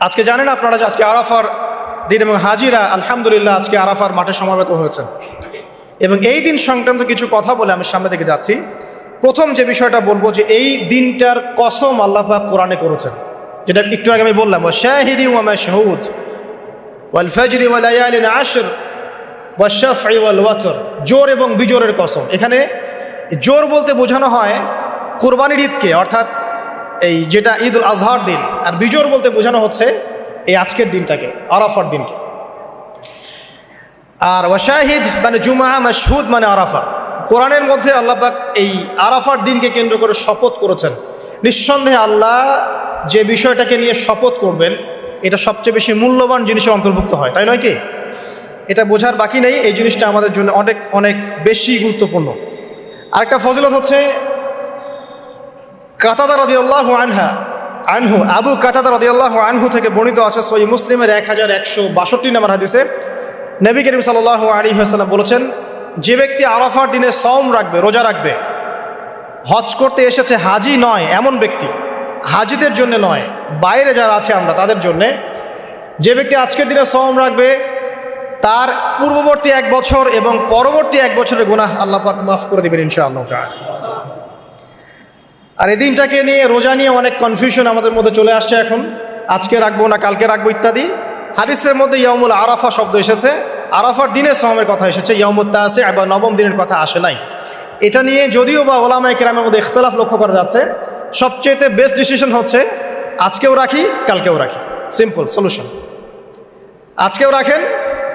আজকে জানেন আপনারা যে আজকে আরাফার দিন এবং হাজিরা আলহামদুলিল্লাহ আজকে আরাফার মাঠে সমবেত হয়েছে। এবং এই দিন সংক্রান্ত কিছু কথা বলে আমি সামনে দিকে যাচ্ছি। প্রথম যে বিষয়টা বলবো যে এই দিনটার কসম আল্লাহ পাক কোরআনে করেছেন, যেটা একটু আগে আমি বললাম, শাহিদি ওয়া মাশহুদ ওয়াল ফাজরি ওয়া লায়ালিন আশর ওয়া শাফঈ ওয়াল ওয়াতর, জোর এবং বিজোরের কসম। এখানে জোর বলতে বোঝানো হয় কুরবানির ঈদকে, অর্থাৎ এই যেটা ঈদ উল আজহার দিন, আর বিজোর বলতে বোঝানো হচ্ছে এই আজকের দিনটাকে, আরাফার দিনকে। আর ওয়াশাহিদ মানে জুমা, মাশহুদ মানে আরাফা। কোরআনের মধ্যে আল্লাহ পাক এই আরাফার দিনকে কেন্দ্র করে শপথ করেছেন। নিঃসন্দেহে আল্লাহ যে বিষয়টাকে নিয়ে শপথ করবেন এটা সবচেয়ে বেশি মূল্যবান জিনিসের অন্তর্ভুক্ত হয়, তাই নয় কি? এটা বোঝার বাকি নেই, এই জিনিসটা আমাদের জন্য অনেক অনেক বেশি গুরুত্বপূর্ণ। আরেকটা ফজিলত হচ্ছে কাতাদা রাদিয়াল্লাহু আনহু, আবু কাতাদা রাদিয়াল্লাহু আনহু থেকে বর্ণিত আছে সহিহ মুসলিমের 1162 নম্বর হাদিসে নবী করিম সাল্লাল্লাহু আলাইহি ওয়াসাল্লাম বলেছেন, যে ব্যক্তি আরাফার দিনে সওম রাখবে, রোজা রাখবে, হজ করতে এসেছে, হাজি নয় এমন ব্যক্তি, হাজিদের জন্য নয়, বাইরে যারা আছে আমরা তাদের জন্যে, যে ব্যক্তি আজকের দিনে সওম রাখবে তার পূর্ববর্তী 1 বছর এবং পরবর্তী 1 বছরের গুনাহ আল্লাহ পাক মাফ করে দিবেন ইনশাআল্লাহ তাআলা। আর এই দিনটাকে নিয়ে, রোজা নিয়ে অনেক কনফিউশন আমাদের মধ্যে চলে আসছে এখন, আজকে রাখবো না কালকে রাখবো ইত্যাদি। হাদিসের মধ্যে ইয়াউমুল আরাফা শব্দ এসেছে, আরাফার দিনে সওমের কথা এসেছে, ইয়াউমুত তাসি বা নবম দিনের কথা আসে নাই। এটা নিয়ে যদিও বা ওলামায়ে কেরামের মধ্যে ইখতিলাফ লক্ষ্য করা যাচ্ছে, সবচেয়ে বেস্ট ডিসিশন হচ্ছে আজকেও রাখি কালকেও রাখি, সিম্পল সলিউশন। আজকেও রাখেন,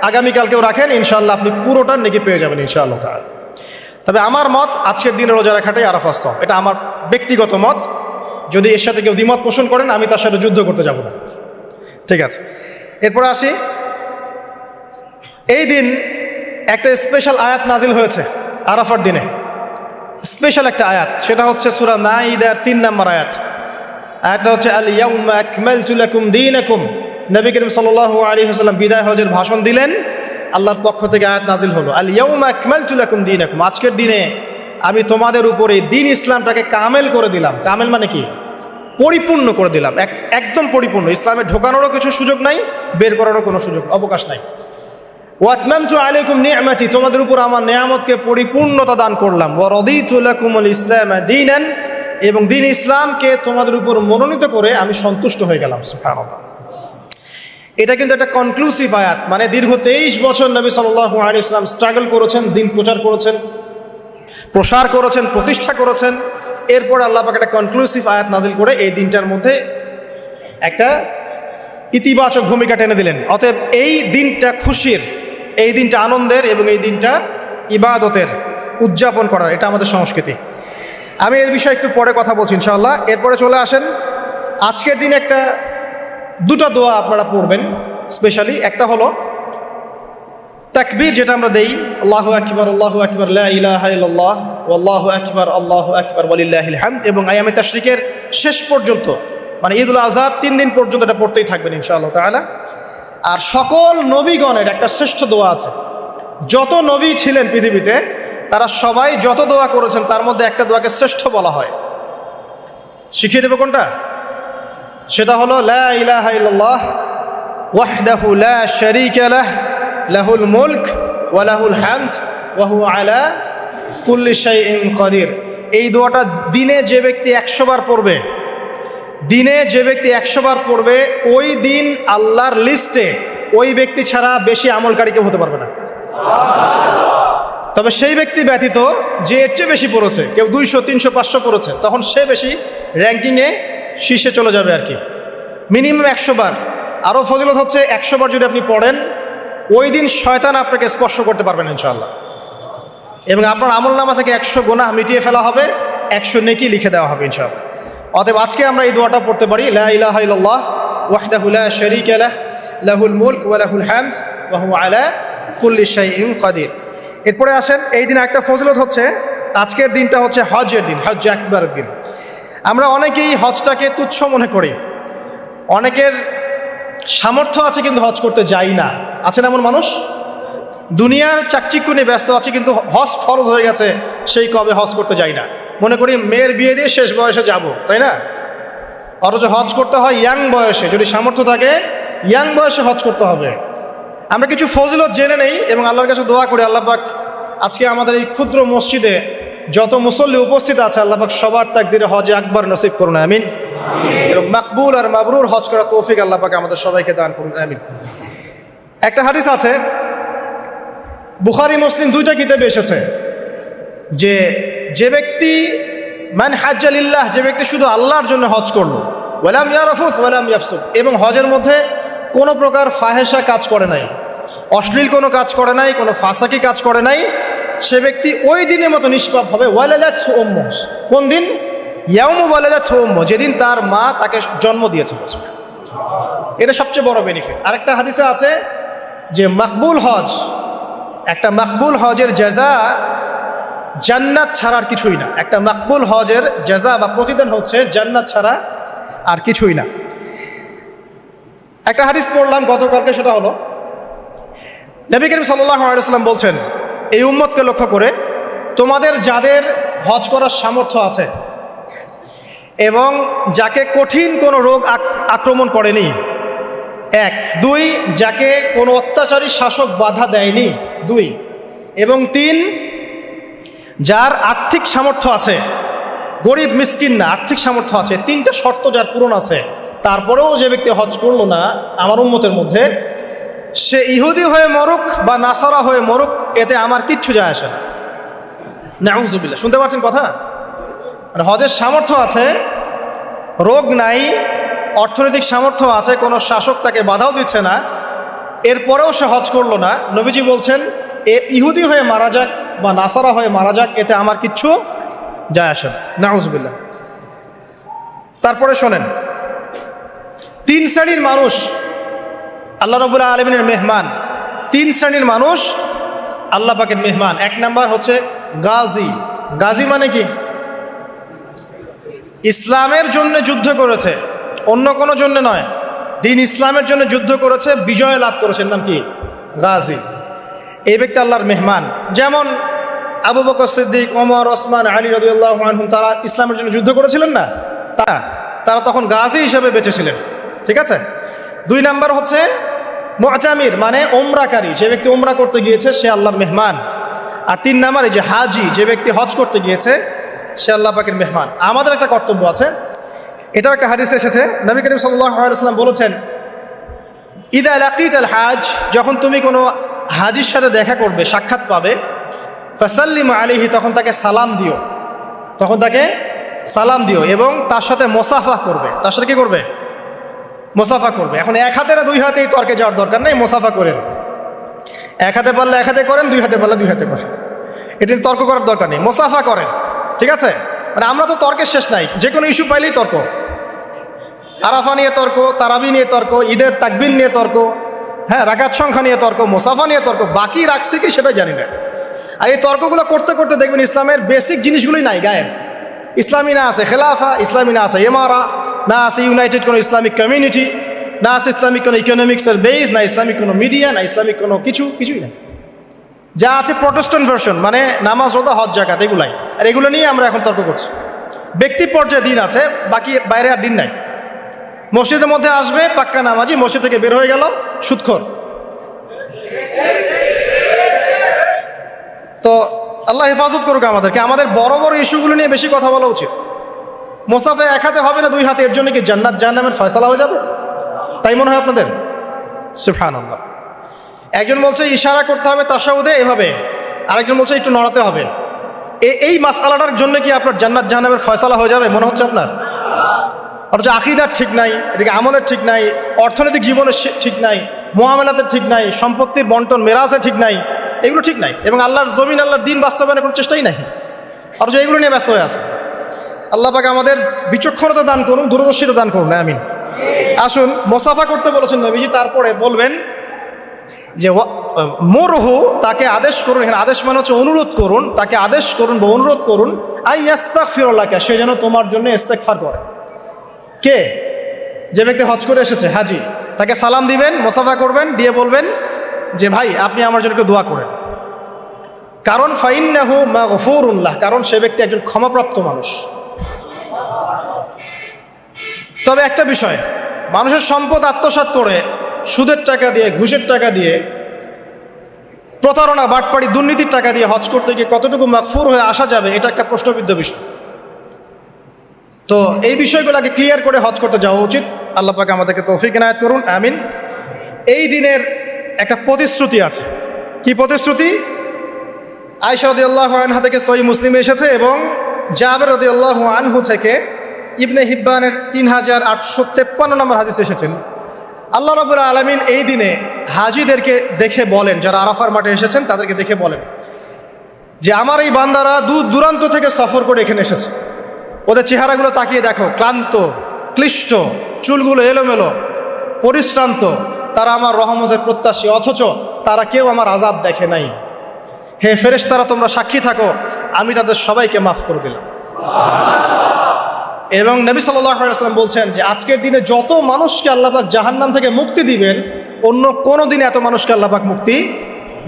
আগামীকালকেও রাখেন, ইনশাআল্লাহ আপনি পুরোটার নেকি পেয়ে যাবেন ইনশাআল্লাহ তাআলা। তবে আমার মত আজকের দিনে রোজা রাখাটাই আরাফার সওম, এটা আমার ব্যক্তিগত মত। যদি এর সাথে কেউ দ্বিমত পোষণ করেন আমি তার সাথে যুদ্ধ করতে যাব না, ঠিক আছে? এরপরে আসি, এই দিন একটা স্পেশাল আয়াত নাজিল হয়েছে আরাফার দিনে, স্পেশাল একটা আয়াত, সেটা হচ্ছে সূরা মাইদার 3 নম্বর আয়াত। আয়াতটা হচ্ছে আল ইয়াউমা আকমালতু লাকুম দীনাকুম। নবী করিম সাল্লাল্লাহু আলাইহি ওয়াসাল্লাম বিদায় হজের ভাষণ দিলেন, আল্লাহর পক্ষ থেকে আয়াত নাজিল হলো, আল ইয়াউমা আকমালতু লাকুম দীনাকুম, আজকের দিনে আমি তোমাদের উপরে দিন ইসলামটাকে কামেল করে দিলাম। কামেল মানে কি? পরিপূর্ণ করে দিলাম, একদম পরিপূর্ণ। ইসলামে ঢোকানোরও কিছু সুযোগ নাই, বের করারও কোনো সুযোগ অবকাশ নাই। ওয়া আতমামতু আলাইকুম নি'মাতি, তোমাদের উপর আমার নেয়ামতকে পরিপূর্ণতা দান করলাম। ওয়া রাদিতু লাকুমুল ইসলাম দীনান, এবং দিন ইসলামকে তোমাদের উপর মনোনীত করে আমি সন্তুষ্ট হয়ে গেলাম। সুবহানাল্লাহ। এটা কিন্তু একটা কনক্লুসিভ আয়াত, মানে দীর্ঘ 23 বছর নবী সাল্লাল্লাহু আলাইহি ওয়াসাল্লাম স্ট্রাগল করেছেন, দিন প্রচার করেছেন, প্রসার করেছেন, প্রতিষ্ঠা করেছেন। এরপর আল্লাহ পাক একটা কনক্লুসিভ আয়াত নাজিল করে এই দিনটার মধ্যে একটা ইতিবাচক ভূমিকা টেনে দিলেন। অতএব এই দিনটা খুশির, এই দিনটা আনন্দের, এবং এই দিনটা ইবাদতের, উদযাপন করার, এটা আমাদের সংস্কৃতি। আমি এর বিষয়ে একটু পরে কথা বলছি ইনশাআল্লাহ। এরপরে চলে আসেন, আজকের দিন একটা দুটো দোয়া আপনারা পড়বেন স্পেশালি। একটা হলো তাকবীর, যেটা আমরা দেই, আল্লাহু আকবার আল্লাহু আকবার লা ইলাহা ইল্লাল্লাহ ওয়াল্লাহু আকবার আল্লাহু আকবার ওয়ালিল্লাহিল হামদ, এবং আইয়ামে তাশরিকের শেষ পর্যন্ত, মানে ঈদ উল আজহার 3 দিন পর্যন্ত এটা পড়তেই থাকবেন ইনশাআল্লাহ তাআলা। আর সকল নবীগণের একটা শ্রেষ্ঠ দোয়া আছে, যত নবী ছিলেন পৃথিবীতে তারা সবাই যত দোয়া করেছেন তার মধ্যে একটা দোয়াকে শ্রেষ্ঠ বলা হয়। শিখিয়ে দেব কোনটা? সেটা হলো লা ইলাহা ইল্লাল্লাহ ওয়াহদাহু লা শারীকা লাহ লাহুল মুলক ওয়া লাহুল হামদ ওয়া হুয়া আলা কুল্লি শাইইন কাদির। এই দোয়াটা দিনে যে ব্যক্তি 100 বার পড়বে, দিনে যে ব্যক্তি 100 বার পড়বে, ওই দিন আল্লাহর লিস্টে ওই ব্যক্তি ছাড়া বেশি আমলকারী কেউ হতে পারবে না। তবে সেই ব্যক্তি ব্যতীত যে এর চেয়ে বেশি পড়েছে, কেউ 200 300 500 পড়েছে, তখন সে বেশি র্যাঙ্কিংয়ে শীর্ষে চলে যাবে আর কি। মিনিমাম 100 বার। আরও ফজিলত হচ্ছে 100 বার যদি আপনি পড়েন, ওই দিন শয়তান আপনাকে স্পর্শ করতে পারবেন ইনশাআল্লাহ, এবং আপনার আমলনামা থেকে 100 গুনাহ মিটিয়ে ফেলা হবে, 100 নেকি লিখে দেওয়া হবে ইনশাআল্লাহ। অতএব আজকে আমরা এই দোয়াটা পড়তে পারি, লা ইলাহা ইল্লাল্লাহ ওয়াহদাহু লা শারীকা লাহ লাহুল মুলক ওয়া লাহুল হামদ ওয়া হুয়া আলা কুল্লি শাইইন কাদির। এরপরে আসেন, এই দিন একটা ফজিলত হচ্ছে, আজকের দিনটা হচ্ছে হজের দিন, হজ আকবরের দিন। আমরা অনেকেই হজটাকে তুচ্ছ মনে করি, অনেকের সামর্থ্য আছে কিন্তু হজ করতে যাই না। আছেন এমন মানুষ? দুনিয়ার চাকচিক্য নিয়ে ব্যস্ত আছে, কিন্তু হজ ফরজ হয়ে গেছে, সেই কবে হজ করতে যাই না। মনে করি মেয়ের বিয়ে দিয়ে শেষ বয়সে যাব, তাই না? অথচ হজ করতে হয় ইয়াং বয়সে, যদি সামর্থ্য থাকে ইয়াং বয়সে হজ করতে হবে। আমরা কিছু ফজিলত জেনে নেই এবং আল্লাহর কাছে দোয়া করি, আল্লাহ পাক আজকে আমাদের এই ক্ষুদ্র মসজিদে যত মুসল্লি উপস্থিত আছে আল্লাহ পাক সবার তাকদিরে হজে আকবার নসিব করুন, আমিন। এবং মাকবুল আর মাবরুর হজ করার তৌফিক আল্লাহ পাক আমাদের সবাইকে দান করুন, আমিন। একটা হাদিস আছে, বুখারী মুসলিম দুইটা কিতাবে এসেছে, যে ব্যক্তি মান হাজ্জা লিল্লাহ, যে ব্যক্তি শুধু আল্লাহর জন্য হজ করলো, ওয়ালাম ইয়ারফুস ওয়ালাম ইয়াফসুক, এবং হজের মধ্যে কোনো প্রকার ফাহেসা কাজ করে নাই, অশ্লীল কোনো কাজ করে নাই, কোনো ফাসাকি কাজ করে নাই, সে ব্যক্তি ওই দিনের মতো নিষ্পাপ হবে। ওয়ালাদাতহু উম্মুহু, কোন দিন? ইয়াউমু ওয়ালাদাতহু উম্মুহু, যেদিন তার মা তাকে জন্ম দিয়েছে। এটা সবচেয়ে বড় বেনিফিট। আরেকটা হাদিসে আছে যে মাকবুল হজ, একটা মাকবুল হজের জাযা জান্নাত ছাড়া আর কিছুই না। একটা মাকবুল হজের জাযা বা প্রতিদান হচ্ছে জান্নাত ছাড়া আর কিছুই না। একটা হাদিস পড়লাম গতকালকে, সেটা হলো নবী করিম সাল্লাল্লাহু আলাইহি ওয়াসাল্লাম বলছেন এই উম্মতকে লক্ষ্য করে, তোমাদের যাদের হজ করার সামর্থ্য আছে এবং যাকে কঠিন কোনো রোগ আক্রমণ করেনি, 1, 2, যাকে কোনো অত্যাচারী শাসক বাধা দেয়নি, 2, এবং 3, যার আর্থিক সামর্থ্য আছে, গরিব মিসকিন না, আর্থিক সামর্থ্য আছে, 3টা শর্ত যার পূরণ আছে, তারপরেও যে ব্যক্তি হজ করলো না আমার উম্মতের মধ্যে, সে ইহুদি হয়ে মরুক বা নাসারা হয়ে মরুক, এতে আমার কিচ্ছু যায় আসে না। নাউযুবিল্লাহ, শুনতে পাচ্ছেন কথা? মানে হজের সামর্থ্য আছে, রোগ নাই, অর্থনৈতিক সামর্থ্য আছে, কোনো শাসক তাকে বাধাও দিচ্ছে না, এরপরেও সে হজ করলো না, নবীজি বলছেন এ ইহুদি হয়ে মারা যাক বা নাসারা হয়ে মারা যাক, এতে আমার কিচ্ছু যায় আসে না। নাউযুবিল্লাহ। তারপরে শোনেন, 3 শ্রেণীর মানুষ আল্লাহ রাব্বুল আলামিনের মেহমান। 3 শ্রেণীর মানুষ আল্লাহ পাকের মেহমান। 1 নাম্বার হচ্ছে গাজী। গাজী মানে কি? ইসলামের জন্য যুদ্ধ করেছে, অন্য কোনো জন্য নয়, দিন ইসলামের জন্য যুদ্ধ করেছে, বিজয় লাভ করেছেন, নাম কি? গাজী। এই ব্যক্তি আল্লাহর মেহমান। যেমন আবু বকর সিদ্দিক, ওমর, ওসমান, আলী রাদিয়াল্লাহু আনহুম, তারা ইসলামের জন্য যুদ্ধ করেছিলেন না? তারা তখন গাজী হিসেবে বেঁচেছিলেন। ঠিক আছে। 2 নাম্বার হচ্ছে মুআতামির, মানে ওমরাকারী, যে ব্যক্তি ওমরা করতে গিয়েছে সে আল্লাহর মেহমান। আর 3 নাম্বারে যে হাজি, যে ব্যক্তি হজ করতে গিয়েছে সে আল্লাহ পাকের মেহমান। আমাদের একটা কর্তব্য আছে, এটাও একটা হাদিসে এসেছে, নবী করিম সাল্লাল্লাহু আলাইহি ওয়াসাল্লাম বলেছেন, ইদা লাকিতাল হাজ, যখন তুমি কোনো হাজির সাথে দেখা করবে, সাক্ষাৎ পাবে, ফাসাল্লিমু আলাইহি, তখন তাকে সালাম দিও, এবং তার সাথে মুসাফা করবে। তার সাথে কি করবে? মুসাফা করবে। এখন 1 হাতে না 2 হাতেই তর্কে যাওয়ার দরকার নেই, মুসাফা করেন। 1 হাতে পারলে 1 হাতে করেন, 2 হাতে পারলে 2 হাতে করেন, এটা তর্ক করার দরকার নেই, মুসাফা করেন। ঠিক আছে। মানে আমরা তো তর্কের শেষ নাই, যে কোনো ইস্যু পাইলেই তর্ক। আরাফা নিয়ে তর্ক, তারাবি নিয়ে তর্ক, ঈদের তাকবীর নিয়ে তর্ক, হ্যাঁ, রাকাত সংখ্যা নিয়ে তর্ক, মুসাফা নিয়ে তর্ক, বাকি রাখছি কি সেটা জানি না। আর এই তর্কগুলো করতে করতে দেখবেন ইসলামের বেসিক জিনিসগুলোই নাই, গায়েব। ইসলামী না আছে খেলাফা, ইসলামী না আছে ইমারা, না আছে ইউনাইটেড কোনো ইসলামিক কমিউনিটি, না আছে ইসলামিক কোনো ইকোনমিক্সের বেস, না ইসলামিক কোনো মিডিয়া, না ইসলামিক কোনো কিছুই নাই। যা আছে প্রটেস্ট্যান্ট ভার্সন, মানে নামাজ, রোজা, হজ, যাকাত, এগুলাই। আর এগুলো নিয়ে আমরা এখন তর্ক করছি। ব্যক্তি পর্যায়ে দিন আছে, বাকি বাইরে আর দিন নাই। মসজিদের মধ্যে আসবে পাক্কা নামাজি, মসজিদ থেকে বের হয়ে গেল সুদখোর। তো আল্লাহ হেফাজত করুক আমাদেরকে। আমাদের বড় বড় ইস্যুগুলো নিয়ে বেশি কথা বলা উচিত। মুসাফা 1 হাতে হবে না 2 হাতে, এর জন্য কি জান্নাত জাহান্নামের ফয়সালা হয়ে যাবে? তাই মনে হয় আপনাদের? সুবহানাল্লাহ। একজন বলছে ইশারা করতে হবে তাশাহুদে এভাবে, আরেকজন বলছে একটু নড়াতে হবে। এই মাসআলাটার জন্য কি আপনার জান্নাত জাহান্নামের ফয়সালা হয়ে যাবে মনে হচ্ছে আপনার? অথচ আকীদার ঠিক নাই, এদিকে আমলের ঠিক নাই, অর্থনৈতিক জীবনের ঠিক নাই, মুআমালাতের ঠিক নাই, সম্পত্তির বন্টন মেরাজের ঠিক নাই, এগুলো ঠিক নাই, এবং আল্লাহর জমিন, আল্লাহর দিন বাস্তবায়নের কোনো চেষ্টাই নাই, অথচ এগুলো নিয়ে ব্যস্ত হয়ে আছে। আল্লাহ পাক আমাদের বিচক্ষণতা দান করুন, দূরদর্শিতা দান করুন, আমিন। আসুন, মুসাফা করতে বলেছেন নবীজি, তারপরে বলবেন যে মুরহু, তাকে আদেশ করুন। এখানে আদেশ মানে হচ্ছে অনুরোধ করুন, তাকে আদেশ করুন বা অনুরোধ করুন, আই ইস্তাগফিরুল্লাহকা, সে যেন তোমার জন্য ইস্তেগফার করে। কে? যে ব্যক্তি হজ করে এসেছে, হাজি, তাকে সালাম দিবেন, মুসাফা করবেন, দিয়ে বলবেন যে ভাই আপনি আমার জন্য একটু দোয়া করেন। কারণ ফাইন্নাহু মাগফুরুন লাহ, কারণ সে ব্যক্তি একজন ক্ষমাপ্রাপ্ত মানুষ। তবে একটা বিষয়, মানুষের সম্পদ আত্মসাৎ করে সুদের টাকা দিয়ে, ঘুষের টাকা দিয়ে, প্রতারণা, বাটপাড়ি, দুর্নীতির টাকা দিয়ে হজ করতে গিয়ে কতটুকু মাগফুর হয়ে আসা যাবে, এটা একটা প্রশ্নবিদ্ধ বিষয়। তো এই বিষয়গুলোকে ক্লিয়ার করে হজ করতে যাওয়া উচিত। আল্লাহ পাক আমাদেরকে তৌফিক ইনায়াত করুন, আমিন। এই দিনের একটা প্রতিশ্রুতি আছে। কি প্রতিশ্রুতি? আয়েশা রাদিয়াল্লাহু আনহা থেকে সহিহ মুসলিমে এসেছে এবং জাবের রাদিয়াল্লাহু আনহু থেকে ইবনে হিব্বানের 3853 নম্বর হাদিস এসেছেন। আল্লাহ রাব্বুল আলামিন এই দিনে হাজিদেরকে দেখে বলেন, যারা আরাফার মাঠে এসেছেন তাদেরকে দেখে বলেন যে আমার এই বান্দারা দূর দূরান্ত থেকে সফর করে এখানে এসেছে। ওদের চেহারাগুলো তাকিয়ে দেখো, ক্লান্ত, ক্লিষ্ট, চুলগুলো এলোমেলো, পরিশ্রান্ত। তারা আমার রহমতের প্রত্যাশী, অথচ তারা কেউ আমার আযাব দেখে নাই। হে ফেরেশতারা, তোমরা সাক্ষী থাকো, আমি তাদের সবাইকে মাফ করে দিলাম। এবং নবী সাল্লাল্লাহু আলাইহি ওয়াসাল্লাম বলছেন যে আজকের দিনে যত মানুষকে আল্লাহ পাক জাহান্নাম থেকে মুক্তি দিবেন, অন্য কোনো দিনে এত মানুষকে আল্লাহ পাক মুক্তি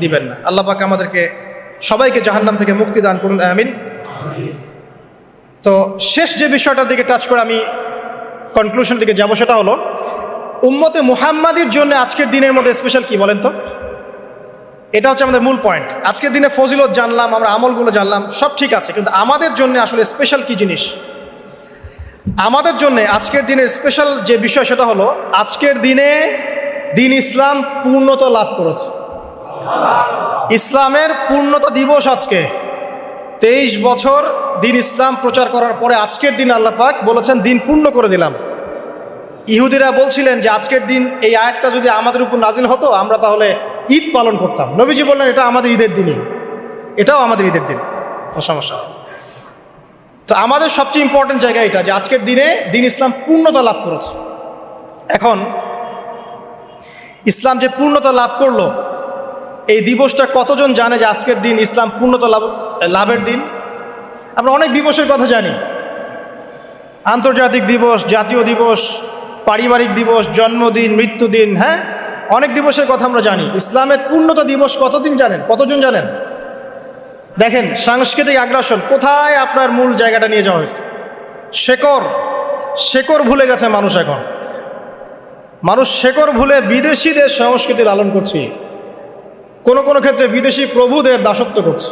দিবেন না। আল্লাহ পাক আমাদেরকে সবাইকে জাহান্নাম থেকে মুক্তি দান করুন, আমিন। তো শেষ যে বিষয়টার দিকে টাচ করে আমি কনক্লুশনের দিকে যাব, সেটা হলো উম্মতে মুহাম্মাদির জন্য আজকের দিনের মধ্যে স্পেশাল কি বলেন তো? এটা হচ্ছে আমাদের মূল পয়েন্ট। আজকের দিনে ফজিলত জানলাম, আমরা আমলগুলো জানলাম, সব ঠিক আছে, কিন্তু আমাদের জন্য আসলে স্পেশাল কি জিনিস? আমাদের জন্য আজকের দিনের স্পেশাল যে বিষয়, সেটা হলো আজকের দিনে দিন ইসলাম পূর্ণতা লাভ করেছে। ইসলামের পূর্ণতা দিবস আজকে। 23 বছর দিন ইসলাম প্রচার করার পরে আজকের দিন আল্লাহ পাক বলেছেন দিন পূর্ণ করে দিলাম। ইহুদিরা বলছিলেন যে আজকের দিন এই আয়াতটা যদি আমাদের উপর নাজিল হতো, আমরা তাহলে ঈদ পালন করতাম। নবীজি বললেন এটা আমাদের ঈদের দিনই, এটাও আমাদের ঈদের দিন, কোনো সমস্যা। তো আমাদের সবচেয়ে ইম্পর্টেন্ট জায়গা এটা যে আজকের দিনে দিন ইসলাম পূর্ণতা লাভ করেছে। এখন ইসলাম যে পূর্ণতা লাভ করলো, এই দিবসটা কতজন জানে যে আজকের দিন ইসলাম পূর্ণতা লাভের দিন? আমরা অনেক দিবসের কথা জানি, আন্তর্জাতিক দিবস, জাতীয় দিবস, পারিবারিক দিবস, জন্মদিন, মৃত্যুদিন, হ্যাঁ, অনেক দিবসের কথা আমরা জানি। ইসলামের পূর্ণতা দিবস কতদিন জানেন? কতজন জানেন? দেখেন, সাংস্কৃতিক আগ্রাসন কোথায় আপনার মূল জায়গাটা নিয়ে যাওয়া হয়েছে। শেকড় ভুলে গেছে মানুষ। এখন মানুষ শেকড় ভুলে বিদেশিদের সংস্কৃতি লালন করছে, কোনো কোনো ক্ষেত্রে বিদেশি প্রভুদের দাসত্ব করছে।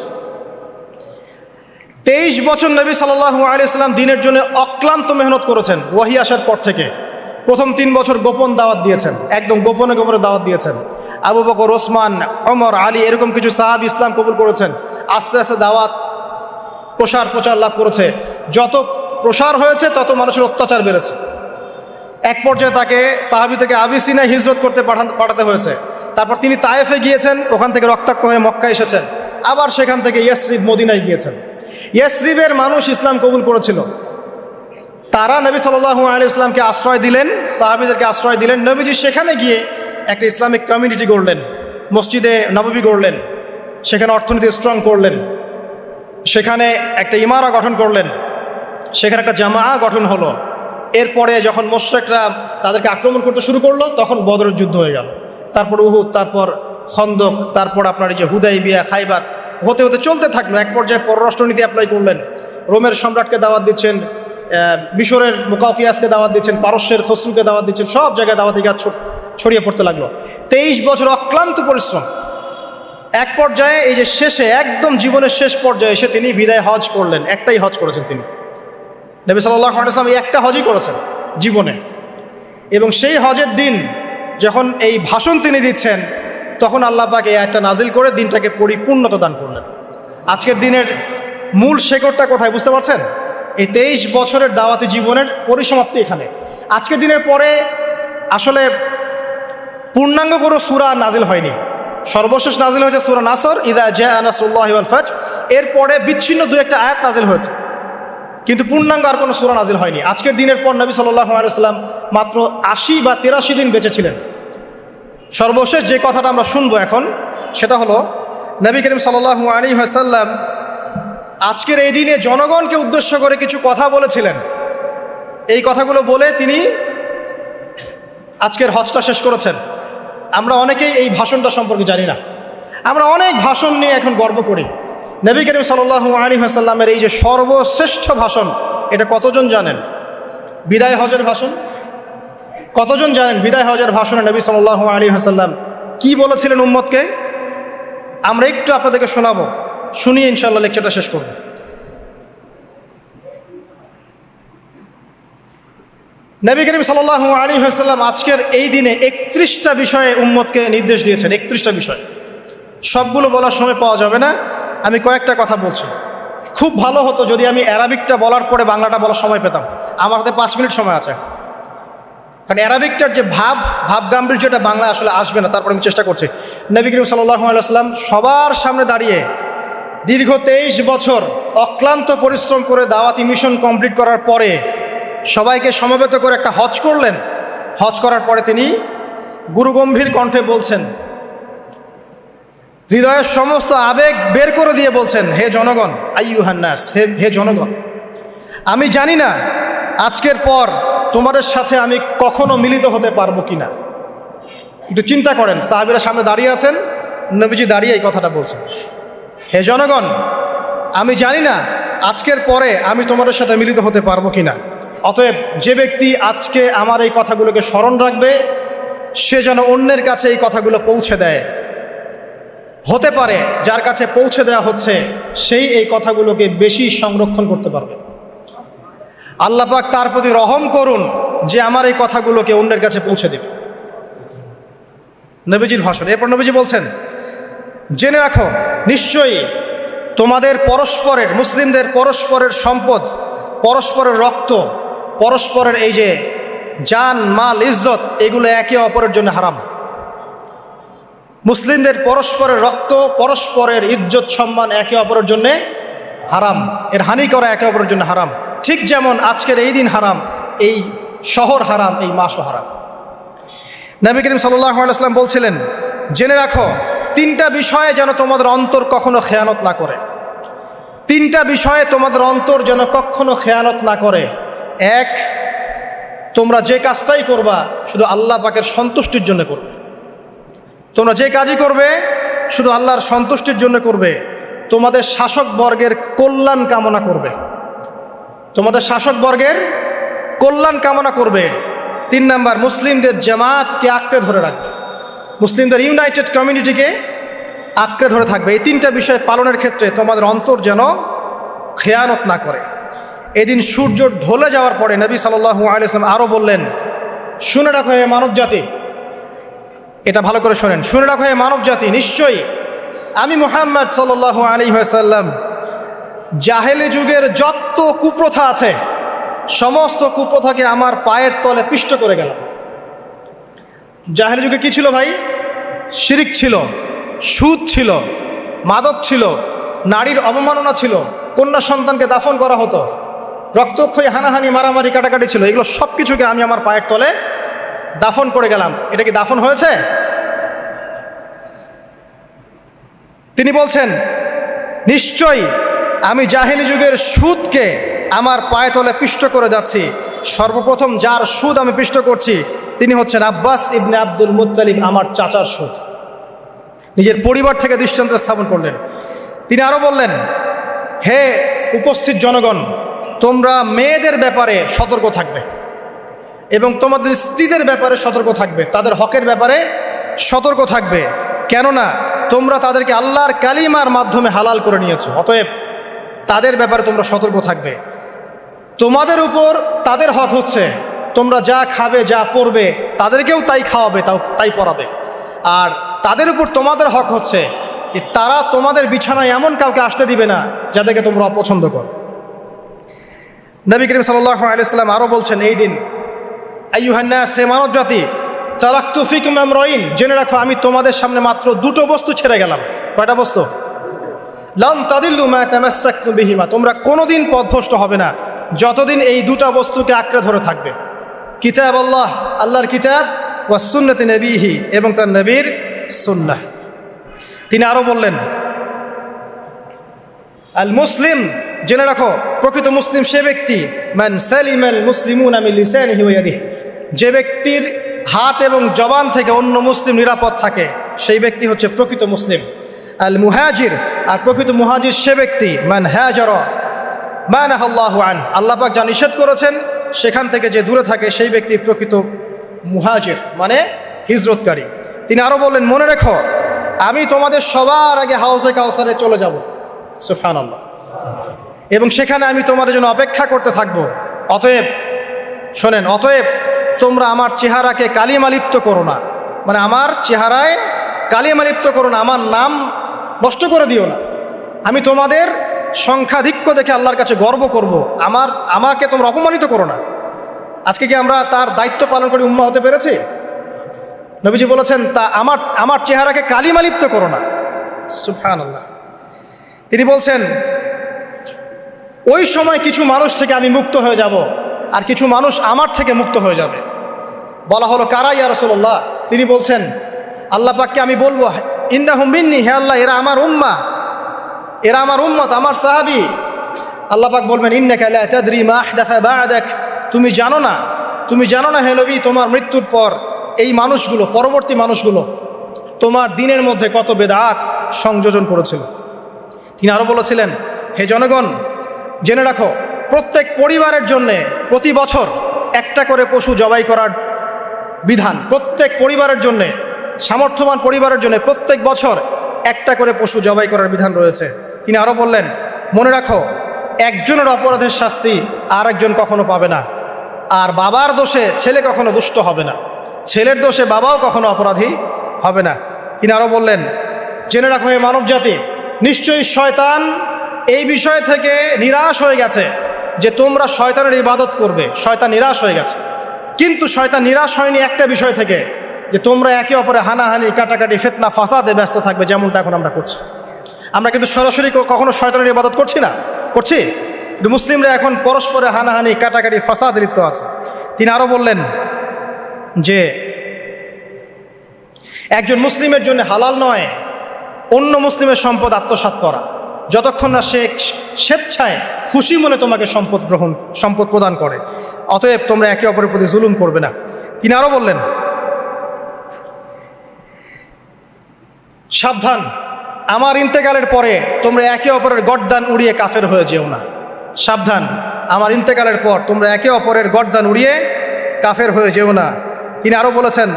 23 বছর নবী সাল্লাল্লাহু আলাইহি ওয়াসাল্লাম দিনের জন্য অক্লান্ত মেহনত করেছেন। ওয়াহি আসার পর থেকে প্রথম 3 বছর গোপন দাওয়াত দিয়েছেন, একদম গোপনে গোপনে দাওয়াত দিয়েছেন। আবু বকর, ওসমান, ওমর, আলী, এরকম কিছু সাহাবী ইসলাম কবুল করেছেন। আস্তে আস্তে দাওয়াত প্রচার লাভ করেছে। যত প্রসার হয়েছে তত মানুষের অত্যাচার বেড়েছে। এক পর্যায়ে তাকে সাহাবী থেকে আবিসিনায় হিজরত করতে পাঠাতে হয়েছে। তারপর তিনি তায়েফে গিয়েছেন, ওখান থেকে রক্তাক্ত হয়ে মক্কা এসেছেন। আবার সেখান থেকে ইয়াসরিব, মদিনায় গিয়েছেন। ইয়াসরিবের মানুষ ইসলাম কবুল করেছিল। তারা নবী সাল্লাল্লাহু আলাইহি ওয়াসাল্লামকে আশ্রয় দিলেন, সাহাবীদেরকে আশ্রয় দিলেন। নবীজি সেখানে গিয়ে একটা ইসলামিক কমিউনিটি গড়লেন, মসজিদে নববী গড়লেন, সেখানে অর্থনীতি স্ট্রং করলেন, সেখানে একটা ইমারা গঠন করলেন, সেখানে একটা জামা গঠন হলো। এরপরে যখন মুশরিকরা তাদেরকে আক্রমণ করতে শুরু করলো, তখন বদরের যুদ্ধ হয়ে গেল। তারপর উহুদ, তারপর খন্দক, তারপর আপনার এই যে হুদাইবিয়া, খাইবার, হতে হতে চলতে থাকলো। এক পর্যায়ে পররাষ্ট্রনীতি অ্যাপ্লাই করলেন, রোমের সম্রাটকে দাওয়াত দিচ্ছেন, মিশরের মুকাউকিয়াসকে দাওয়াত দিচ্ছেন, পারস্যের খসরুকে দাওয়াত দিচ্ছেন, সব জায়গায় দাওয়াতি কাজ ছড়িয়ে পড়তে লাগলো। 23 বছর অক্লান্ত পরিশ্রম। এক পর্যায়ে এই যে শেষে, একদম জীবনের শেষ পর্যায়ে এসে তিনি বিদায় হজ করলেন। একটাই হজ করেছেন তিনি, নবী সাল্লাল্লাহু আলাইহি ওয়াসাল্লাম এই একটা হজই করেছেন জীবনে। এবং সেই হজের দিন যখন এই ভাষণ তিনি দিচ্ছেন, তখন আল্লাহ পাক এই আয়াতটা নাজিল করে দিনটাকে পরিপূর্ণতা দান করলেন। আজকের দিনের মূল শেকড়টা কোথায় বুঝতে পারছেন? এই 23 বছরের দাওয়াতি জীবনের পরিসমাপ্তি এখানে। আজকের দিনের পরে আসলে পূর্ণাঙ্গ কোনো সূরা নাজিল হয়নি। সর্বশেষ নাজিল হয়েছে সূরা নাসর, ইযা জাআ নাসরুল্লাহি ওয়াল ফাতহ। এরপরে বিচ্ছিন্ন 2-1টা আয়াত নাজিল হয়েছে, কিন্তু পূর্ণাঙ্গ আর কোনো সূরা নাজিল হয়নি। আজকের দিনের পর নবী সাল্লাল্লাহু আলাইহি ওয়াসাল্লাম মাত্র 80 বা 83 দিন বেঁচে ছিলেন। সর্বশেষ যে কথাটা আমরা শুনবো এখন, সেটা হলো নবী করিম সাল্লাল্লাহু আলাইহি ওয়াসাল্লাম আজকের এই দিনে জনগণকে উদ্দেশ্য করে কিছু কথা বলেছিলেন। এই কথাগুলো বলে তিনি আজকের হজটা শেষ করেছেন। আমরা অনেকেই এই ভাষণটা সম্পর্কে জানি না। আমরা অনেক ভাষণ নিয়ে এখন গর্ব করি। নবী করিম সাল্লাল্লাহু আলাইহি ওয়াসাল্লামের এই যে সর্বশ্রেষ্ঠ ভাষণ, এটা কতজন জানেন? বিদায় হজের ভাষণ। কতজন জানেন বিদায় হজের ভাষণে নবী সাল্লাল্লাহু আলাইহি ওয়াসাল্লাম কি বলেছিলেন উম্মতকে? আমরা একটু আপনাদেরকে শোনাবো, শুনিয়ে ইনশাআল্লাহ লেকচারটা শেষ করব। নবী করিম সাল্লাল্লাহু আলাইহি ওয়াসাল্লাম আজকের এই দিনে 31টা বিষয়ে উম্মতকে নির্দেশ দিয়েছেন। 31টা বিষয়, সবগুলো বলার সময় পাওয়া যাবে না, আমি কয়েকটা কথা বলছি। খুব ভালো হতো যদি আমি অ্যারাবিকটা বলার পরে বাংলাটা বলার সময় পেতাম। আমার হাতে 5 মিনিট সময় আছে, কারণ অ্যারাবিকটার যে ভাব গাম্ভীর্যটা বাংলা আসলে আসবে না। তারপর আমি চেষ্টা করছি। নবী করিম সাল্লাল্লাহু আলাইহি ওয়াসাল্লাম সবার সামনে দাঁড়িয়ে দীর্ঘ 23 বছর অক্লান্ত পরিশ্রম করে দাওয়াতি মিশন কমপ্লিট করার পরে সবাইকে সমবেত করে একটা হজ করলেন। হজ করার পরে তিনি গুরুগম্ভীর কণ্ঠে বলছেন, হৃদয়ের সমস্ত আবেগ বের করে দিয়ে বলছেন, হে জনগণ, আইয়ুহান নাস, হে জনগণ, আমি জানি না আজকের পর তোমাদের সাথে আমি কখনো মিলিত হতে পারবো কিনা। একটু চিন্তা করেন, সাহাবীরা সামনে দাঁড়িয়ে আছেন, নবীজি দাঁড়িয়ে এই কথাটা বলছেন, হে জনগণ, আমি জানি না আজকের পরে আমি তোমাদের সাথে মিলিত হতে পারবো কিনা। অতএব যে ব্যক্তি আজকে আমার এই কথাগুলোকে স্মরণ রাখবে সে যেন অন্যের কাছে এই কথাগুলো পৌঁছে দেয়। হতে পারে যার কাছে পৌঁছে দেওয়া হচ্ছে সেই এই কথাগুলোকে বেশি সংরক্ষণ করতে পারবে। আল্লাহ পাক তার প্রতি রহম করুন যে আমার এই কথাগুলোকে অন্যের কাছে পৌঁছে দেবে। নবীজির ভাষণ। এরপর নবীজি বলছেন, জেনে রাখো নিশ্চয়ই তোমাদের পরস্পরের, মুসলিমদের পরস্পরের সম্পদ, পরস্পরের রক্ত, পরস্পরের এই যে জান মাল ইজ্জত, এগুলো একে অপরের জন্য হারাম। মুসলিমদের পরস্পরের রক্ত, পরস্পরের ইজ্জত সম্মান একে অপরের জন্য হারাম, এর হানি করা একে অপরের জন্য হারাম। ঠিক যেমন আজকের এই দিন হারাম, এই শহর হারাম, এই মাসও হারাম। নবী করিম সাল্লাল্লাহু আলাইহি ওয়াসাল্লাম বলছিলেন, জেনে রাখো 3টা বিষয়ে যেন তোমাদের অন্তর কখনো খেয়ানত না করে। 3টা বিষয়ে তোমাদের অন্তর যেন কখনো খেয়ানত না করে। 1, তোমরা যে কাজটাই করবা শুধু আল্লাহ পাকের সন্তুষ্টির জন্য করবে। তোমরা যে কাজই করবে শুধু আল্লাহর সন্তুষ্টির জন্য করবে। তোমাদের শাসক বর্গের কল্যাণ কামনা করবে। তোমাদের শাসক বর্গের কল্যাণ কামনা করবে। 3 নাম্বার, মুসলিমদের জামাতকে আঁকড়ে ধরে রাখবে। মুসলিমদের ইউনাইটেড কমিউনিটিকে আঁকড়ে ধরে থাকবে। এই 3টা বিষয় পালনের ক্ষেত্রে তোমাদের অন্তর যেন খেয়ানত না করে। এদিন সূর্য ঢলে যাওয়ার পরে নবী সাল্লাল্লাহু আলাইহি ওয়াসাল্লাম আরও বললেন, শুনে রাখো হে মানব জাতি, এটা ভালো করে শোনেন, শুনে রাখো হে মানব জাতি, নিশ্চয়ই আমি মুহাম্মদ সাল্লাল্লাহু আলাইহি ওয়াসাল্লাম জাহেলি যুগের যত কুপ্রথা আছে সমস্ত কুপ্রথাকে আমার পায়ের তলে পিষ্ট করে গেলাম। জাহেলি যুগে কি ছিল ভাই? শিরিক ছিল, সুদ ছিল, মাদক ছিল, নারীর অবমাননা ছিল, কন্যা সন্তানকে দাফন করা হতো, রক্তক্ষয়ী হানাহানি মারামারি কাটাকাটি ছিল। এগুলো সব কিছুকে আমি আমার পায়ের তলে দাফন করে গেলাম। এটা কি দাফন হয়েছে? তিনি বলছেন, নিশ্চয়ই আমি জাহেলি যুগের সুদকে আমার পায়ে তলে পিষ্ট করে যাচ্ছি। সর্বপ্রথম যার সুদ আমি পিষ্ট করছি তিনি হচ্ছেন আব্বাস ইবনে আব্দুল মুত্তালিব, আমার চাচার সুদ। নিজের পরিবার থেকে দৃষ্টান্ত স্থাপন করলেন। তিনি আরও বললেন, হে উপস্থিত জনগণ, তোমরা মেয়েদের ব্যাপারে সতর্ক থাকবে এবং তোমাদের স্ত্রীদের ব্যাপারে সতর্ক থাকবে, তাদের হকের ব্যাপারে সতর্ক থাকবে, কেননা তোমরা তাদেরকে আল্লাহর কালিমার মাধ্যমে হালাল করে নিয়েছো। অতএব তাদের ব্যাপারে তোমরা সতর্ক থাকবে। তোমাদের উপর তাদের হক হচ্ছে তোমরা যা খাবে, যা পরবে, তাদেরকেও তাই খাওয়াবে, তাই পরাবে। আর তাদের উপর তোমাদের হক হচ্ছে তারা তোমাদের বিছানায় এমন কাউকে আসতে দিবে না যাদেরকে তোমরা অপছন্দ করো। নবী করিম সাল্লাল্লাহু আলাইহি ওয়াসাল্লাম আরও বলছেন, এই দিন আইয়ুহান নাস, হে মানব জাতি, তারাকতু ফিকুম আমরাইন, জেনে রাখো আমি তোমাদের সামনে মাত্র 2টো বস্তু ছেড়ে গেলাম। কয়টা বস্তু? লান তাদিল্লু মা তামাসসাকতুম বিহিমা, তোমরা কোনোদিন পথভ্রষ্ট হবে না যতদিন এই 2টা বস্তুকে আঁকড়ে ধরে থাকবে। কিতাব আল্লাহ, আল্লাহর কিতাব, ওয়া সুন্নতি নবীহি, এবং তার নবীর সুন্নাহ। তিনি আরও বললেন, আল মুসলিম, জেনে রাখো প্রকৃত মুসলিম সে ব্যক্তি, মান সালিমাল মুসলিমুনা মিন লিসানিহি ওয়া ইয়াদিহি, যে ব্যক্তির হাত এবং জবান থেকে অন্য মুসলিম নিরাপদ থাকে সেই ব্যক্তি হচ্ছে প্রকৃত মুসলিম। আল মুহাজির, আর প্রকৃত মুহাজির সে ব্যক্তি, মান হাজারা মা নাহাল্লাহু আন, আল্লাহ পাক যা নিষেধ করেছেন সেখান থেকে যে দূরে থাকে সেই ব্যক্তি প্রকৃত মুহাজির মানে হিজরতকারী। তিনি আরো বললেন, মনে রেখো আমি তোমাদের সবার আগে হাউজে কাউসারে চলে যাব, সুবহানাল্লাহ, এবং সেখানে আমি তোমাদের জন্য অপেক্ষা করতে থাকবো। অতএব শোনেন, অতএব তোমরা আমার চেহারাকে কালিমালিপ্ত করো না, মানে আমার চেহারায় কালিমালিপ্ত করো না, আমার নাম নষ্ট করে দিও না। আমি তোমাদের সংখ্যাধিক্য দেখে আল্লাহর কাছে গর্ব করব, আমাকে তোমরা অপমানিত করো না। আজকে কি আমরা তার দায়িত্ব পালন করে উম্মাহ হতে পেরেছি? নবীজি বলেছেন, তা আমার চেহারাকে কালিমালিপ্ত করো না, সুবহানাল্লাহ। তিনি বলছেন, ওই সময় কিছু মানুষ থেকে আমি মুক্ত হয়ে যাব, আর কিছু মানুষ আমার থেকে মুক্ত হয়ে যাবে। বলা হলো, কারা ইয়া রাসূলুল্লাহ? তিনি বলছেন, আল্লাহ পাককে আমি বলবো, ইন্নাহুম মিন্নি, হে আল্লাহ এরা আমার উম্মাহ, এরা আমার উম্মত, আমার সাহাবী। আল্লাহ পাক বলবেন, ইন্নাকা লা তাদরি মা আহদাসা বা'দাক, তুমি জানো না হে নবী, তোমার মৃত্যুর পর এই মানুষগুলো, পরবর্তী মানুষগুলো তোমার দিনের মধ্যে কত বেদাত সংযোজন করেছিল। তিনি আরো বলেছিলেন, হে জনগণ জেনে রাখো, প্রত্যেক পরিবারের জন্যে প্রতি বছর একটা করে পশু জবাই করার বিধান, প্রত্যেক পরিবারের জন্যে, সামর্থ্যবান পরিবারের জন্য প্রত্যেক বছর একটা করে পশু জবাই করার বিধান রয়েছে। তিনি আরো বললেন, মনে রাখো একজনের অপরাধের শাস্তি আর একজন কখনো পাবে না, আর বাবার দোষে ছেলে কখনো দুষ্ট হবে না, ছেলের দোষে বাবাও কখনো অপরাধী হবে না। তিনি আরো বললেন, জেনে রাখো হে মানব জাতি, নিশ্চয়ই শয়তান এই বিষয় থেকে নিরাশ হয়ে গেছে যে তোমরা শয়তানের ইবাদত করবে। শয়তান নিরাশ হয়ে গেছে, কিন্তু শয়তান নিরাশ হয়নি একটা বিষয় থেকে, যে তোমরা একে অপরে হানাহানি, কাটাকাটি, ফিতনা, ফাসাদে ব্যস্ত থাকবে, যেমনটা এখন আমরা করছি। আমরা কিন্তু সরাসরি কখনো শয়তানের ইবাদত করছি না, করছি, কিন্তু মুসলিমরা এখন পরস্পরে হানাহানি, কাটাকাটি, ফাসাদে লিপ্ত আছে। তিনি আরো বললেন যে একজন মুসলিমের জন্য হালাল নয় অন্য মুসলিমের সম্পদ আত্মসাৎ করা, যতক্ষণ না সে স্বেচ্ছায় খুশি মনে তোমাকে সম্পদ প্রদান করে। অতএব তোমরা একে অপরের প্রতি জুলুম করবে না। তিনি আরো বললেন, সাবধান, আমার ইন্তেকালের পরে তোমরা একে অপরের গর্দান উড়িয়ে কাফের হয়ে যেও না। সাবধান, আমার ইন্তেকালের পর তোমরা একে অপরের গর্দান উড়িয়ে কাফের হয়ে যেও না। তিনি আরো বলেছেন,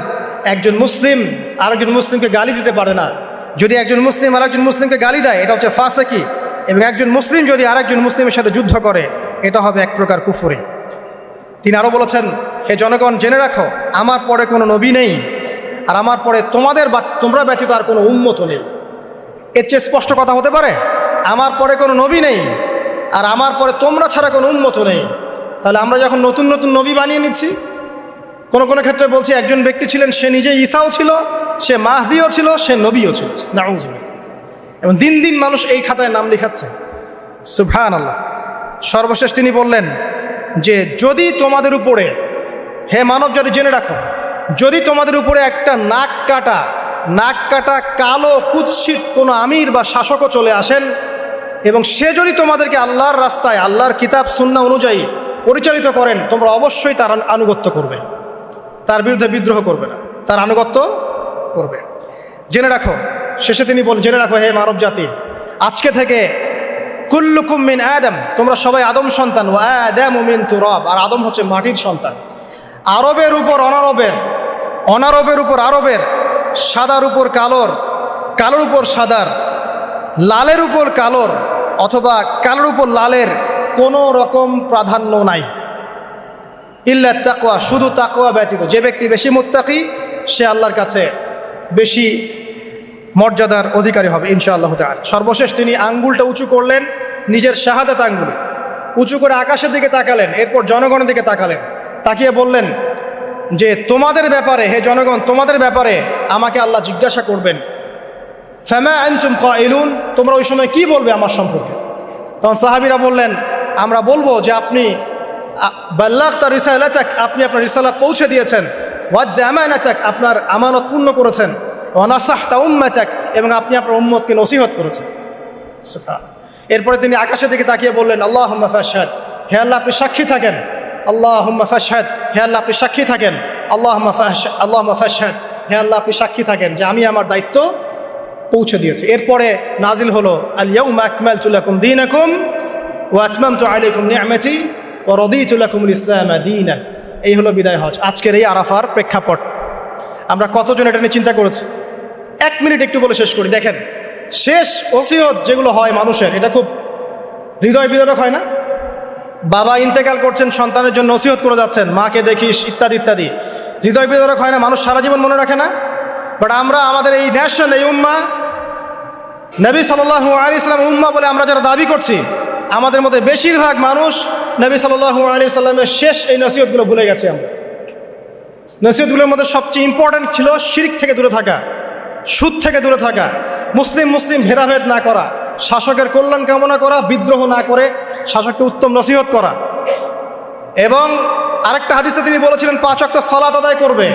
একজন মুসলিম আরেকজন মুসলিমকে গালি দিতে পারে না। যদি একজন মুসলিম আরেকজন মুসলিমকে গালি দেয়, এটা হচ্ছে ফাসিকি, এবং একজন মুসলিম যদি আরেকজন মুসলিমের সাথে যুদ্ধ করে, এটা হবে এক প্রকার কুফরি। তিনি আরো বলেছেন, হে জনগণ জেনে রাখো, আমার পরে কোনো নবী নেই, আর আমার পরে তোমরা ব্যতীত আর কোনো উম্মত নেই। এর চেয়ে স্পষ্ট কথা হতে পারে? আমার পরে কোনো নবী নেই, আর আমার পরে তোমরা ছাড়া কোনো উম্মত নেই। তাহলে আমরা যখন নতুন নতুন নবী বানিয়ে নিচ্ছি, কোনো ক্ষেত্রে বলছি একজন ব্যক্তি ছিলেন, সে নিজে ঈসাও ছিল, সে মাহদিও ছিল, সে নবীও ছিল, নাউযুবিল্লাহ। এবং দিন দিন মানুষ এই খাতায় নাম লিখাচ্ছে, সুবহানাল্লাহ। সর্বশেষ তিনি বললেন যে যদি তোমাদের উপরে, হে মানব জাতি জেনে রাখো, যদি তোমাদের উপরে একটা নাক কাটা কালো কুৎসিত কোনো আমির বা শাসকও চলে আসেন, এবং সে যদি তোমাদেরকে আল্লাহর রাস্তায়, আল্লাহর কিতাব সুন্নাহ অনুযায়ী পরিচালিত করেন, তোমরা অবশ্যই তার আনুগত্য করবে, তার বিরুদ্ধে বিদ্রোহ করবে না, তার আনুগত্য করবে। জেনে রাখো, শেষে তিনি বলেন, জেনে রাখো হে মানব জাতি, আজকে থেকে কুল্লুকুম মিন আদম, তোমরা সবাই আদম সন্তান, ওয়া আদামু মিন তুরাব, আর আদম হচ্ছে মাটির সন্তান। আরবের উপর অনারবের, অনারবের উপর আরবের, সাদার উপর কালোর, কালোর উপর সাদার, লালের উপর কালোর, অথবা কালোর উপর লালের কোনো রকম প্রাধান্য নাই, ইল্লা তাকওয়া, শুধু তাকওয়া ব্যতীত। যে ব্যক্তি বেশি মুত্তাকি, সে আল্লাহর কাছে বেশি মর্যাদার অধিকারী হবে ইনশাআল্লাহ তাআলা। সর্বশেষ তিনি আঙ্গুলটা উঁচু করলেন, নিজের শাহাদাত আঙ্গুল উঁচু করে আকাশের দিকে তাকালেন, এরপর জনগণের দিকে তাকালেন, তাকিয়ে বললেন যে তোমাদের ব্যাপারে, হে জনগণ, তোমাদের ব্যাপারে আমাকে আল্লাহ জিজ্ঞাসা করবেন, ফামা আনতুম কাইলুন, তোমরা ওই সময় কি বলবে আমার সম্পর্কে? তখন সাহাবীরা বললেন, আমরা বলবো যে আপনি বাল্লাগতা রিসালাতাক, আপনি আপনার রিসালাত পৌঁছে দিয়েছেন, ওয়াজ্জা আমানাতাক, আপনার আমানত পূর্ণ করেছেন, ওয়া নাসাহতা উম্মাতাক, এবং আপনি আপনার উম্মতকে নসিহত করেছেন। এরপরে তিনি আকাশের দিকে তাকিয়ে বললেন, আল্লাহুম্মা ফাশহাদ, হে আল্লাহ আপনি সাক্ষী থাকেন, আল্লাহুম্মা ফাশহাদ, হে আল্লাহ আপনি সাক্ষী থাকেন, আল্লাহুম্মা ফাশহাদ, হে আল্লাহ আপনি সাক্ষী থাকেন যে আমি আমার দায়িত্ব পৌঁছে দিয়েছি। এরপরে নাজিল হলো, আল ইয়াউমা আকমালতু লাকুম দীনাকুম ওয়া আতমামতু আলাইকুম নি'মাতি ওয়া রাদিতু লাকুমুল ইসলাম দীনান। এই হলো বিদায় হজ, আজকের এই আরাফার প্রেক্ষাপট। আমরা কতজন এটা নিয়ে চিন্তা করেছি? 1 মিনিট একটু বলে শেষ করি। দেখেন, শেষ ওসিয়ত যেগুলো হয় মানুষের, এটা খুব হৃদয় বিদারক হয় না? বাবা ইন্তেকাল করছেন, সন্তানের জন্য ওসিয়ত করে যাচ্ছেন, মাকে দেখিস ইত্যাদি ইত্যাদি, হৃদয় বিদারক হয় না? মানুষ সারা জীবন মনে রাখে না? বাট আমরা আমাদের এই ন্যাশন, এই উম্মাহ, নবী সাল্লাল্লাহু আলাইহি সাল্লামের উম্মাহ বলে আমরা যারা দাবি করছি, আমাদের মধ্যে বেশিরভাগ মানুষ নবী সাল্লাল্লাহু আলাইহি সাল্লামের শেষ এই নসিহতগুলো ভুলে গেছি আমরা। নসিহতগুলোর মধ্যে সবচেয়ে ইম্পর্ট্যান্ট ছিল শিরক থেকে দূরে থাকা, সুদ থেকে দূরে থাকা, মুসলিম ভেদাভেদ না করা, শাসকের কল্যাণ কামনা করা, বিদ্রোহ না করে শাসককে উত্তম নসিহত করা। এবং আরেকটা হাদিসে তিনি বলেছিলেন 5 ওয়াক্ত সালাত আদায় করবে,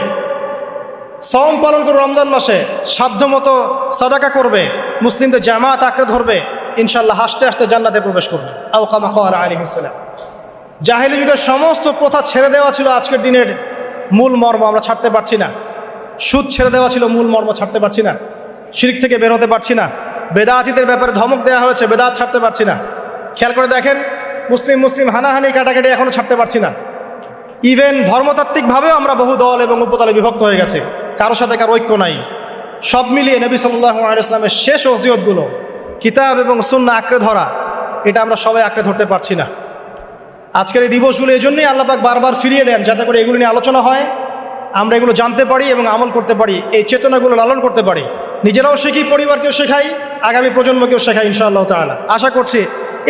সওম পালন করবে, রমজান মাসে সাধ্যমতো সাদাকা করবে, মুসলিমদের জামাত আঁকড়ে ধরবে, ইনশাআল্লাহ হাসতে হাসতে জান্নাতে প্রবেশ করবে। আও কামা ক্বালা আলাইহিস সালাম। জাহেলি যুগের সমস্ত প্রথা ছেড়ে দেওয়া ছিল আজকের দিনের মূল মর্ম, আমরা ছাড়তে পারছি না। সুদ ছেড়ে দেওয়া ছিল মূল মর্ম, ছাড়তে পারছি না। শিরক থেকে বের হতে পারছি না। বেদাতীদের ব্যাপারে ধমক দেওয়া হয়েছে, বেদাত ছাড়তে পারছি না। খেয়াল করে দেখেন, মুসলিম হানাহানি কাটাকাটি এখনও ছাড়তে পারছি না। ইভেন ধর্মতাত্ত্বিকভাবেও আমরা বহু দল এবং উপদলে বিভক্ত হয়ে গেছে, কারোর সাথে কারো ঐক্য নাই। সব মিলিয়ে নবী সাল্লাল্লাহু আলাইহি ওয়াসাল্লামের শেষ ওসিয়তগুলো, কিতাব এবং সুন্নাহ আঁকড়ে ধরা, এটা আমরা সবাই আঁকড়ে ধরতে পারছি না। আজকের এই দিবসগুলো এই জন্যই আল্লাহ পাক বারবার ফিরিয়ে দেন, যাতে করে এগুলো নিয়ে আলোচনা হয়, আমরা এগুলো জানতে পারি এবং আমল করতে পারি, এই চেতনাগুলো লালন করতে পারি, নিজেরাও শিখি, পরিবারকেও শেখাই, আগামী প্রজন্মকেও শেখাই ইনশাআল্লাহ তাআলা। আশা করছি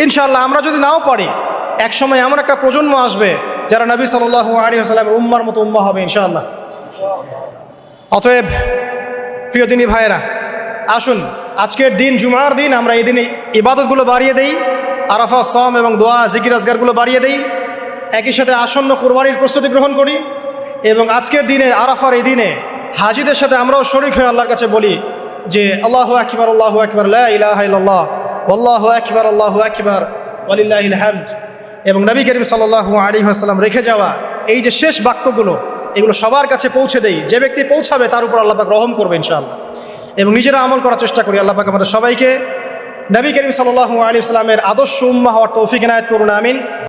ইনশাআল্লাহ আমরা যদি নাও পারি, একসময় এমন একটা প্রজন্ম আসবে যারা নবী সাল্লাল্লাহু আলাইহি ওয়াসাল্লামের উম্মার মতো উম্মাহ হবে ইনশাআল্লাহ। অতএব প্রিয় দিনী ভাইয়েরা, আসুন আজকের দিন, জুমার দিন, আমরা এই দিনে ইবাদতগুলো বাড়িয়ে দেই, আরাফা, সওম এবং দোয়া, জিকির আজগারগুলো বাড়িয়ে দেই, একই সাথে আসন্ন কুরবানির প্রস্তুতি গ্রহণ করি। এবং আজকের দিনে, আরাফার এই দিনে হাজিদের সাথে আমরাও শরীক হয়ে আল্লাহর কাছে বলি যে আল্লাহু আকবার, আল্লাহু আকবার, লা ইলাহা ইল্লাল্লাহ, আল্লাহু আকবার, আল্লাহু আকবার, ওয়ালিল্লাহিল হামদ। এবং নবী করিম সাল্লাল্লাহু আলাইহি ওয়াসাল্লাম রেখে যাওয়া এই যে শেষ বাক্যগুলো, এগুলো সবার কাছে পৌঁছে দেই। যে ব্যক্তি পৌঁছাবে তার উপর আল্লাহ পাক রহম করবে ইনশাআল্লাহ। এবং নিজেরা আমল করার চেষ্টা করি। আল্লাহ পাক আমাদের সবাইকে নবী করিম সাল্লাল্লাহু আলাইহি ওয়াসাল্লামের আদর্শ উম্মাহ হওয়ার তৌফিক এনায়েত করুন, আমিন।